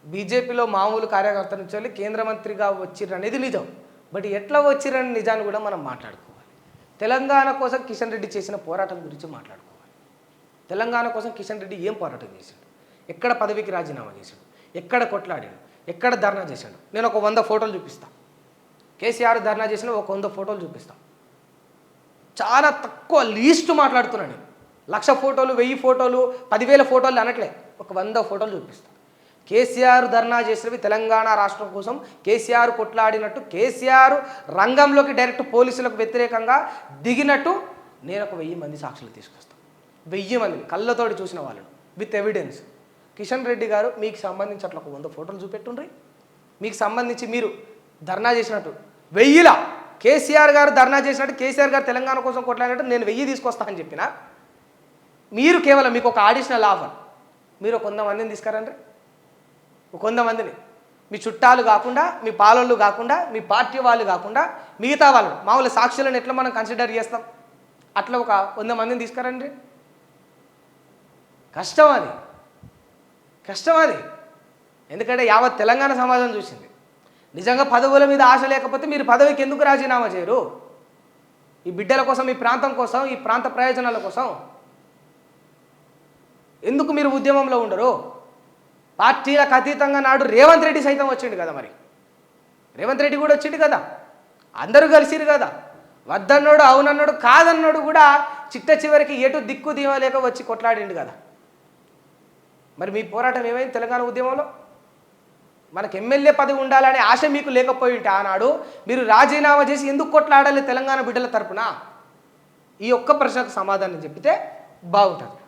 బీజేపీలో మామూలు కార్యకర్త నుంచి వెళ్ళి కేంద్ర మంత్రిగా వచ్చిర్రు అనేది నిజం. బట్ ఎట్లా వచ్చిరని నిజాన్ని కూడా మనం మాట్లాడుకోవాలి. తెలంగాణ కోసం కిషన్ రెడ్డి చేసిన పోరాటం గురించి మాట్లాడుకోవాలి. తెలంగాణ కోసం కిషన్ రెడ్డి ఏం పోరాటం చేశాడు, ఎక్కడ పదవికి రాజీనామా చేశాడు, ఎక్కడ కొట్లాడాడు, ఎక్కడ ధర్నా చేశాడు. నేను ఒక 100 ఫోటోలు చూపిస్తాను. కేసీఆర్ ధర్నా చేసిన ఒక 100 ఫోటోలు చూపిస్తాను. చాలా తక్కువ లీస్ట్ మాట్లాడుతున్నాను నేను. 1,00,000 ఫోటోలు, 1000 ఫోటోలు, 10,000 ఫోటోలు అనట్లే, ఒక 100 ఫోటోలు చూపిస్తాను. కేసీఆర్ ధర్నా చేసినవి తెలంగాణ రాష్ట్రం కోసం, కేసీఆర్ కొట్లాడినట్టు, కేసీఆర్ రంగంలోకి డైరెక్ట్ పోలీసులకు వ్యతిరేకంగా దిగినట్టు నేను ఒక 1000 మంది సాక్షులు తీసుకొస్తాను. 1000 మందిని కళ్ళతోటి చూసిన వాళ్ళను విత్ ఎవిడెన్స్. కిషన్ రెడ్డి గారు మీకు సంబంధించి అట్లా ఒక 100 ఫోటోలు చూపెట్టుండ్రి. మీకు సంబంధించి మీరు ధర్నా చేసినట్టు 1000ల కేసీఆర్ గారు ధర్నా చేసినట్టు, కేసీఆర్ గారు తెలంగాణ కోసం కొట్లాడినట్టు నేను 1000 తీసుకొస్తానని చెప్పిన మీరు కేవలం మీకు ఒక అడిషనల్ ఆఫర్, మీరు ఒక 100 మందిని తీసుకురండి. ఒక 100 మందిని మీ చుట్టాలు కాకుండా, మీ పాలోళ్ళు కాకుండా, మీ పార్టీ వాళ్ళు కాకుండా మిగతా వాళ్ళు మామూలు సాక్షులను ఎట్లా మనం కన్సిడర్ చేస్తాం, అట్లా ఒక 100 మందిని తీసుకురండి. కష్టం అది. ఎందుకంటే యావత్ తెలంగాణ సమాజం చూసింది. నిజంగా పదవుల మీద ఆశ లేకపోతే మీరు పదవికి ఎందుకు రాజీనామా చేయరు? ఈ బిడ్డల కోసం, ఈ ప్రాంతం కోసం, ఈ ప్రాంత ప్రయోజనాల కోసం ఎందుకు మీరు ఉద్యమంలో ఉండరు? పార్టీలకు అతీతంగా నాడు రేవంత్ రెడ్డి సైతం వచ్చిండు కదా, మరి రేవంత్ రెడ్డి కూడా వచ్చిండు కదా, అందరూ కలిసిరు కదా. వద్దన్నాడు, అవునన్నాడు, కాదన్నాడు కూడా చిట్ట చివరికి ఎటు దిక్కు దీవలేక వచ్చి కొట్లాడిండు కదా. మరి మీ పోరాటం ఏమైంది తెలంగాణ ఉద్యమంలో? మనకు ఎమ్మెల్యే పదవి ఉండాలనే ఆశ మీకు లేకపోయి ఉంటే ఆనాడు మీరు రాజీనామా చేసి ఎందుకు కొట్లాడాలి తెలంగాణ బిడ్డల తరపున? ఈ ఒక్క ప్రశ్నకు సమాధానం చెప్తే బాగుంటుంది.